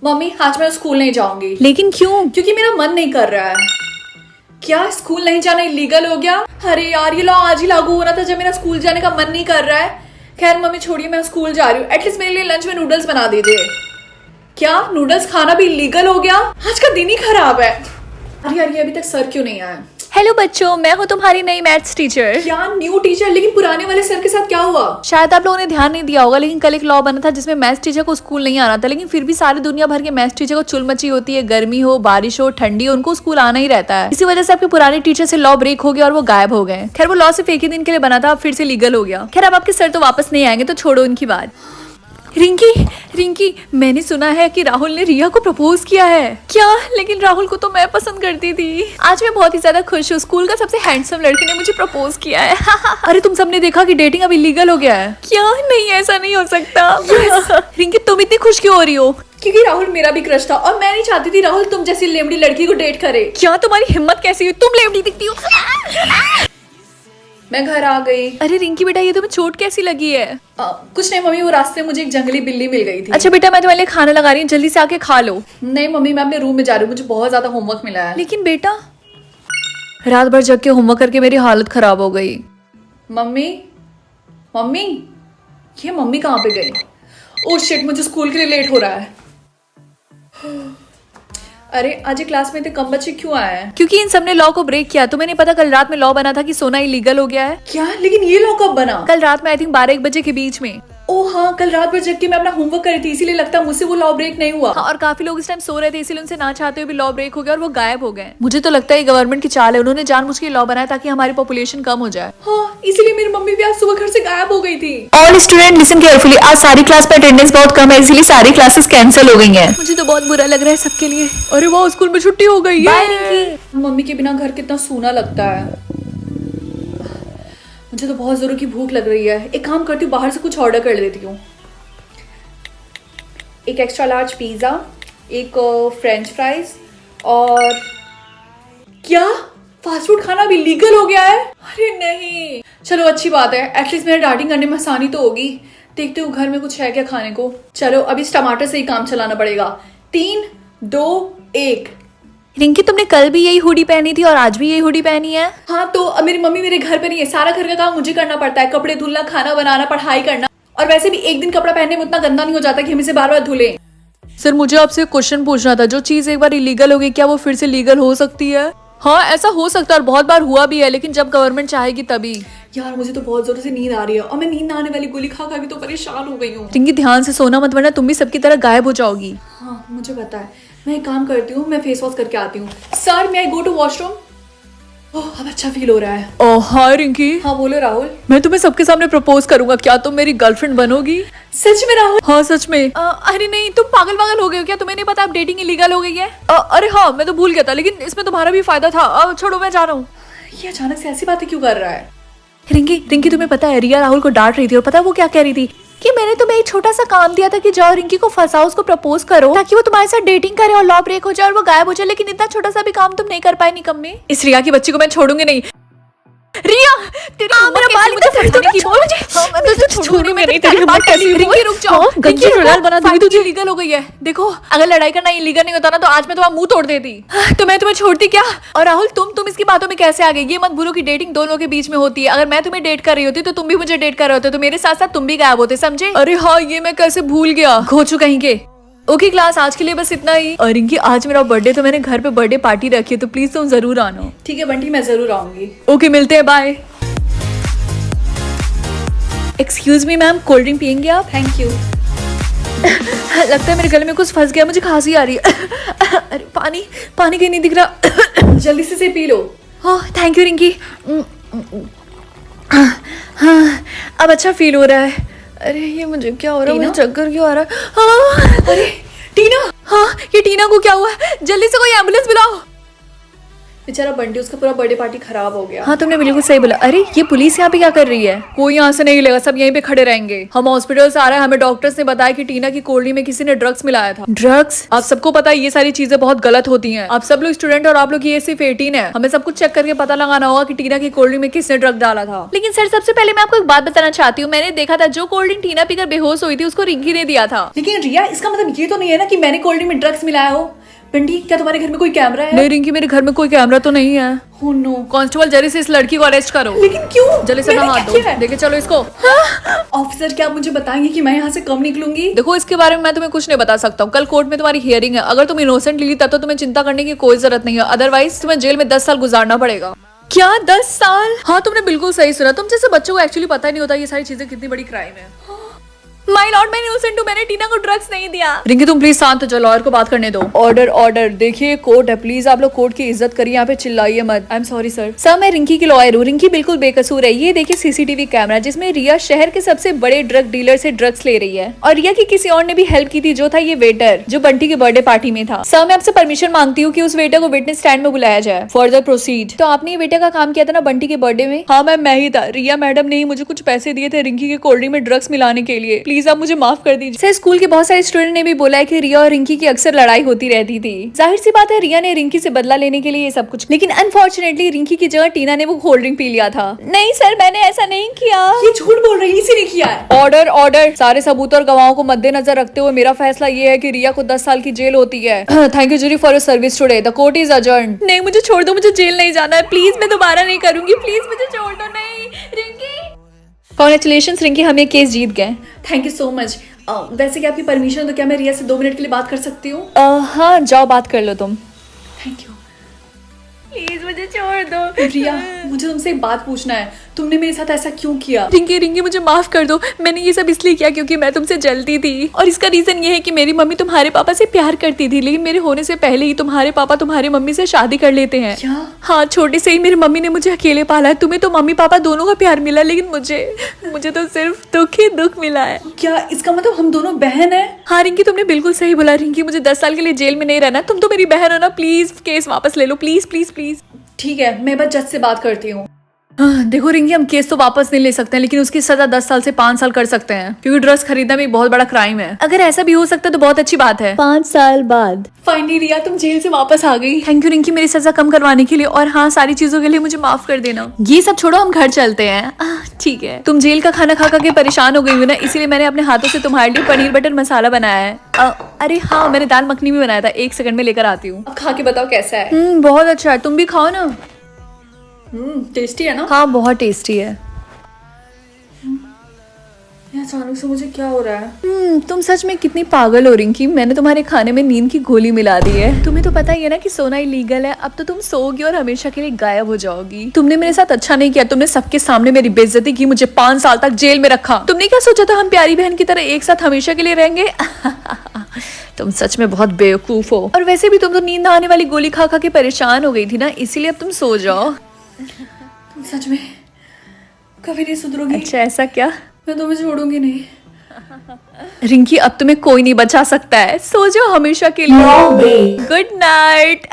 Mummy आज मैं school नहीं जाऊंगी। लेकिन क्यों? क्योंकि मेरा मन नहीं कर रहा है। क्या स्कूल नहीं जाना इलीगल हो गया? अरे यार ये लॉ आज ही लागू हो रहा था जब मेरा स्कूल जाने का मन नहीं कर रहा है। खैर मम्मी छोड़िए, मैं स्कूल जा रही हूँ। एटलीस्ट मेरे लिए लंच में नूडल्स बना दीजिए। क्या नूडल्स खाना भी इलीगल हो गया? आज का दिन ही खराब है। अरे यार ये अभी तक सर क्यों नहीं आया? हेलो बच्चों, मैं हूँ तुम्हारी नई मैथ्स टीचर। क्या न्यू टीचर? लेकिन पुराने वाले सर के साथ क्या हुआ? शायद आप लोगों ने ध्यान नहीं दिया होगा, लेकिन कल एक लॉ बना था जिसमें मैथ्स टीचर को स्कूल नहीं आना था, लेकिन फिर भी सारी दुनिया भर के मैथ्स टीचर को चुल मची होती है। गर्मी हो, बारिश हो, ठंडी हो, उनको स्कूल आना ही रहता है। इसी वजह से आपके पुराने टीचर से लॉ ब्रेक हो गया और वो गायब हो गए। खैर वो लॉ सिर्फ एक ही दिन के लिए बना था, अब फिर से लीगल हो गया। खैर अब आपके सर तो वापस नहीं आएंगे, तो छोड़ो उनकी बात। रिंकी, मैंने सुना है कि राहुल ने रिया को प्रपोज किया है। क्या? लेकिन राहुल को तो मैं पसंद करती थी। आज मैं बहुत ही ज्यादा खुश हूँ, स्कूल का सबसे हैंडसम लड़के ने मुझे प्रपोज किया है। अरे तुम सबने देखा कि डेटिंग अब इलीगल हो गया है? क्या? नहीं, ऐसा नहीं हो सकता। रिंकी तुम इतनी खुश क्यों हो रही हो? क्योंकि राहुल मेरा भी क्रश था और मैं नहीं चाहती थी राहुल तुम जैसी लेमड़ी लड़की को डेट करे। क्या तुम्हारी हिम्मत कैसी हुई? तुम लेमड़ी दिखती हो। मैं घर आ गई। अरे रिंकी बेटा, ये तुम्हें चोट कैसी लगी है? कुछ नहीं मम्मी, वो रास्ते में मुझे एक जंगली बिल्ली मिल गई थी। अच्छा बेटा, मैं तुम्हारे लिए खाना लगा रही हूँ, जल्दी से आके खा लो। नहीं मम्मी, मैं अपने रूम में जा रही हूँ, मुझे बहुत ज्यादा होमवर्क मिला है। लेकिन बेटा, रात भर जग के होमवर्क करके मेरी हालत खराब हो गई। मम्मी ये मम्मी कहाँ पे गई? ओह शिट, मुझे स्कूल के लिए लेट हो रहा है। अरे आज क्लास में इतने कम बच्चे क्यों आए हैं? क्योंकि इन सबने लॉ को ब्रेक किया। तुम्हें नहीं पता कल रात में लॉ बना था कि सोना इलीगल हो गया है? क्या? लेकिन ये लॉ कब बना? कल रात में आई थिंक 12-1 बजे के बीच में। ओह हाँ, कल रात भर जग के मैं अपना होमवर्क कर रही थी, इसीलिए लगता है मुझसे वो लॉ ब्रेक नहीं हुआ। हाँ, और काफी लोग इस टाइम सो रहे थे, इसीलिए उनसे ना चाहते हुए भी लॉ ब्रेक हो गया और वो गायब हो गए। मुझे तो लगता है गवर्नमेंट की चाल है, उन्होंने जानबूझ के लॉ बनाया ताकि हमारी पॉपुलेशन कम हो जाए। हाँ, इसीलिए मेरी मम्मी भी आज सुबह घर से गायब हो गई थी। ऑल स्टूडेंट लिसन केयरफुली, आज सारी क्लास पे अटेंडेंस बहुत कम है, इसलिए सारी क्लासेस कैंसिल हो गई हैं। मुझे तो बहुत बुरा लग रहा है सबके लिए। अरे वाह, स्कूल में छुट्टी हो गई है। मम्मी के बिना घर कितना सूना लगता है। मुझे तो बहुत जोरों की भूख लग रही है। एक काम करती हूँ, बाहर से कुछ ऑर्डर कर देती हूँ। एक एक्स्ट्रा लार्ज पिज्जा, एक फ्रेंच फ्राइज और क्या फास्ट फूड खाना भी लीगल हो गया है? अरे नहीं, चलो अच्छी बात है, एटलीस्ट मेरे डाइटिंग करने में आसानी तो होगी। देखते हूँ घर में कुछ है क्या खाने को। चलो अभी इस टमाटर से ही काम चलाना पड़ेगा। 3, 2, 1। रिंकी तुमने कल भी यही हुडी पहनी थी और आज भी यही हुडी पहनी है? हाँ तो अब मेरी मम्मी मेरे घर पे नहीं है, सारा घर का काम मुझे करना पड़ता है। कपड़े धुलना, खाना बनाना, पढ़ाई करना, और वैसे भी एक दिन कपड़ा पहनने में उतना गंदा नहीं हो जाता कि हम इसे बार बार धुलें। सर मुझे आपसे क्वेश्चन पूछना था, जो चीज एक बार इलीगल हो गई क्या वो फिर से लीगल हो सकती है? हाँ ऐसा हो सकता है और बहुत बार हुआ भी है, लेकिन जब गवर्नमेंट चाहेगी तभी। यार मुझे तो बहुत जोर से नींद आ रही है और मैं नींद ना आने वाली गोली खा खा के तो परेशान हो गई हूँ। रिंकी ध्यान से सोना मत, वरना तुम भी सबकी तरह गायब हो जाओगी। हाँ मुझे पता है, मैं एक काम करती हूँ, मैं फेस वॉश करके आती हूँ। सर मैं गो टू वॉशरूम। ओह अब अच्छा फील हो रहा है। ओह हाय रिंकी। हाँ बोलो राहुल। मैं तुम्हें सबके सामने प्रपोज करूंगा, क्या तुम मेरी गर्लफ्रेंड बनोगी? सच में राहुल? हाँ सच में। अरे नहीं, तुम पागल हो गए हो क्या? तुम्हें नहीं पता अब डेटिंग इलीगल हो गई है? अरे हाँ मैं तो भूल गया था, लेकिन इसमें तुम्हारा भी फायदा था। छोड़ो मैं जा रहा हूँ। ये अचानक से ऐसी बातें क्यों कर रहा है? रिंकी तुम्हें पता है रिया राहुल को डांट रही थी और पता है वो क्या कह रही थी? कि मैंने तुम्हें एक छोटा सा काम दिया था कि जाओ रिंकी को फंसाओ, उसको प्रपोज करो ताकि वो तुम्हारे साथ डेटिंग करे और लॉ ब्रेक हो जाए और वो गायब हो जाए, लेकिन इतना छोटा सा भी काम तुम नहीं कर पाए निकम्मे। इस रिया की बच्ची को मैं छोड़ूंगी नहीं। रिया तेरी मेरा बाल मुझे फंसाने की बोल मुझे। हां मैं तो छोड़ूंगी नहीं, तेरी हिम्मत कैसी हुई? रिंकी रुक जाओ, गंजी रोलाल बना दूंगी तुझे। लीगल हो गई है। देखो अगर लड़ाई करना इलीगल नहीं होता ना तो आज मैं तुम्हारा मुंह तोड़ देती। तो मैं तुम्हें छोड़ती क्या? और राहुल तुम इसकी बातों में कैसे आ गए? ये मत भूलो कि डेटिंग दो लोगों के बीच में होती है। अगर मैं तुम्हें डेट कर रही होती तो तुम भी मुझे डेट कर रहे होते, तो मेरे साथ साथ तुम भी गायब होते, समझे? अरे हाँ ये मैं कैसे भूल गया, घोचू कहीं के। ओके क्लास आज के लिए बस इतना ही। और रिंकी आज मेरा बर्थडे, तो मैंने घर पे बर्थडे पार्टी रखी है, तो प्लीज तुम जरूर आना। ठीक है बंटी, मैं जरूर आऊंगी। ओके मिलते हैं, bye. Excuse me ma'am, cold drink पियेंगे आप? Thank you. लगता है मेरे गले में कुछ फंस गया, मुझे खांसी आ रही है। अरे पानी कहीं नहीं दिख रहा। जल्दी से P low. Oh thank you Rinki. हाँ अब अच्छा फील हो रहा है। अरे ये मुझे क्या हो रहा है? मुझे चक्कर क्यों आ रहा है? हाँ अरे टीना। हाँ ये टीना को क्या हुआ है? जल्दी से कोई एम्बुलेंस बुलाओ। बेचारा बंटी, उसका पूरा बर्थडे पार्टी खराब हो गया। हाँ तुमने बिल्कुल सही बोला। अरे ये पुलिस यहाँ पे क्या कर रही है? कोई यहाँ से नहीं लेगा, सब यहीं पे खड़े रहेंगे। हम हॉस्पिटल से आ रहे हैं, हमें डॉक्टर्स ने बताया कि टीना की कोल्ड ड्रिंक में किसी ने ड्रग्स मिलाया था। ड्रग्स? आप सबको पता है ये सारी चीजें बहुत गलत होती हैं। आप सब लोग स्टूडेंट और आप लोग ये सिर्फ 18 है। हमें सब कुछ चेक करके पता लगाना होगा कि टीना की कोल्ड ड्रिंक में किसने ड्रग डाला था। लेकिन सर सबसे पहले मैं आपको एक बात बताना चाहती हूँ, मैंने देखा था जो कोल्ड ड्रिंक टीना पीकर बेहोश हुई थी उसको रिंकी ने दिया था। लेकिन रिया, इसका मतलब ये तो नहीं है ना कि मैंने कोल्ड ड्रिंक में ड्रग्स मिलाया हो। बंटी, क्या तुम्हारे घर में कोई कैमरा है? नहीं रिंकी, मेरे घर में कोई कैमरा तो नहीं है। Oh no। कांस्टेबल जल्दी से इस लड़की को अरेस्ट करो। लेकिन क्यों? जल्दी से मैंने हाथ क्या दो, किया है? लेके चलो इसको। ऑफिसर, क्या आप मुझे बताएंगे कि मैं यहाँ से कब निकलूंगी? देखो इसके बारे में मैं तुम्हें कुछ नहीं बता सकता हूँ। कल कोर्ट में तुम्हारी हियरिंग है। अगर तुम इनोसेंट ली तब तो तुम्हें चिंता करने की कोई जरूरत नहीं है, अदरवाइज तुम्हें जेल में 10 साल गुजारना पड़ेगा। क्या 10 साल? हाँ तुमने बिल्कुल सही सुना। तुम जैसे बच्चों को एक्चुअली पता ही नहीं होता ये सारी चीजें कितनी बड़ी क्राइम है। माय लॉर्ड, मैं इनोसेंट हूँ, मैंने टीना को ड्रग्स नहीं दिया। रिंकी तुम प्लीज शांत हो जाओ, लॉयर को बात करने दो। Order order. देखिए कोर्ट है, प्लीज आप लोग कोर्ट की इज्जत करिए, यहाँ पे चिल्लाइए मत। I am sorry sir. Sir मैं रिंकी की लॉयर हूँ, रिंकी बिल्कुल बेकसूर है। ये देखिए सीसीटीवी कैमरा जिसमें रिया शहर के सबसे बड़े ड्रग डीलर से ड्रग्स ले रही है, और रिया की किसी और ने भी हेल्प की थी, जो था ये वेटर जो बंटी के बर्थडे पार्टी में था। सर मैं आपसे परमिशन मांगती हूँ कि उस वेटर को विटनेस स्टैंड में बुलाया जाए। Further proceed. तो आपने ये वेटर का काम किया था ना बंटी के बर्थडे में? हाँ मैम मैं ही था। रिया मैडम ने ही मुझे कुछ पैसे दिए थे रिंकी के कोल्ड ड्रिंक में ड्रग्स मिलाने के लिए। प्लीज आप मुझे माफ कर दीजिए। सर स्कूल के बहुत सारे स्टूडेंट ने भी बोला है कि रिया और रिंकी की अक्सर लड़ाई होती रहती थी। जाहिर सी बात है रिया ने रिंकी से बदला लेने के लिए ये सब कुछ, लेकिन अनफॉर्चुनेटली रिंकी की जगह टीना ने वो कोल्ड ड्रिंक पी लिया था। नहीं सर मैंने ऐसा नहीं किया। ये झूठ बोल रही है, इसी ने किया है। Order order. सारे सबूत और गवाहों को मद्देनजर रखते हुए मेरा फैसला ये है कि रिया को 10 साल की जेल होती है। Thank you jury for your service today. The court is adjourned. नहीं मुझे छोड़ दो, मुझे जेल नहीं जाना है। प्लीज मैं दोबारा नहीं करूंगी, प्लीज मुझे छोड़ दो। नहीं रिंकी। कॉन्ग्रेचुलेशंस रिंकी, हम ये केस जीत गए। Thank you so much. वैसे क्या आपकी परमिशन है तो क्या मैं रिया से 2 मिनट के लिए बात कर सकती हूँ? हाँ जाओ बात कर लो तुम। Thank you. प्लीज मुझे छोड़ दो। रिया, मुझे तुमसे एक बात पूछना है, तुमने मेरे साथ ऐसा क्यों किया? रिंकी रिंकी मुझे माफ कर दो। मैंने ये सब इसलिए किया क्योंकि मैं तुमसे जलती थी, और इसका रीजन ये है कि मेरी मम्मी तुम्हारे पापा से प्यार करती थी, लेकिन मेरे होने से पहले ही तुम्हारे पापा तुम्हारी मम्मी से शादी कर लेते हैं। क्या? हाँ छोटे से ही मेरी मम्मी ने मुझे अकेले पाला है। तुम्हें तो मम्मी पापा दोनों का प्यार मिला, लेकिन मुझे तो सिर्फ दुख ही दुख मिला है। क्या इसका मतलब हम दोनों बहन हैं? हाँ रिंकी तुमने बिल्कुल सही बोला। रिंकी मुझे 10 साल के लिए जेल में नहीं रहना, तुम तो मेरी बहन हो ना। प्लीज केस वापस ले लो, प्लीज प्लीज प्लीज। ठीक है, मैं बस जज से बात करती हूँ। देखो रिंकी हम केस तो वापस नहीं ले सकते हैं, लेकिन उसकी सजा 10 साल से 5 साल कर सकते हैं, क्योंकि ड्रग्स खरीदना भी एक बहुत बड़ा क्राइम है। अगर ऐसा भी हो सकता है तो बहुत अच्छी बात है। 5 साल बाद फाइनली रिया तुम जेल से वापस आ गई। थैंक यू रिंकी मेरी सजा कम करवाने के लिए, और हाँ सारी चीजों के लिए मुझे माफ कर देना। ये सब छोड़ो, हम घर चलते हैं। ठीक है। तुम जेल का खाना खा के परेशान हो गई हो ना, इसीलिए मैंने अपने हाथों से तुम्हारे लिए पनीर बटर मसाला बनाया है। अरे हाँ मैंने दाल मखनी भी बनाया था, 1 सेकंड में लेकर आती हूँ। अब खा के बताओ कैसा है? बहुत अच्छा है, तुम भी खाओ ना। टेस्टी है ना? हाँ बहुत टेस्टी है। अचानक से मुझे क्या हो रहा है? तुम सच में कितनी पागल हो रिंकी, मैंने तुम्हारे खाने में नींद की गोली मिला दी है। तुम्हें तो पता ही है ना कि सोना इलीगल है। अब तो तुम सोओगी और हमेशा के लिए गायब हो जाओगी। तुमने मेरे साथ अच्छा नहीं किया, तुमने सबके सामने मेरी बेइज्जती की, मुझे 5 साल तक जेल में रखा। तुमने क्या सोचा था हम प्यारी बहन की तरह एक साथ हमेशा के लिए रहेंगे? तुम सच में बहुत बेवकूफ हो। और वैसे भी तुम तो नींद आने वाली गोली खा खा के परेशान हो गई थी ना, इसीलिए अब तुम सो जाओ। तुम सच में कभी नहीं सुधरोगी? अच्छा ऐसा क्या? मैं तुम्हें छोड़ूंगी नहीं। रिंकी अब तुम्हें कोई नहीं बचा सकता है, सो जाओ हमेशा के लिए। Good night.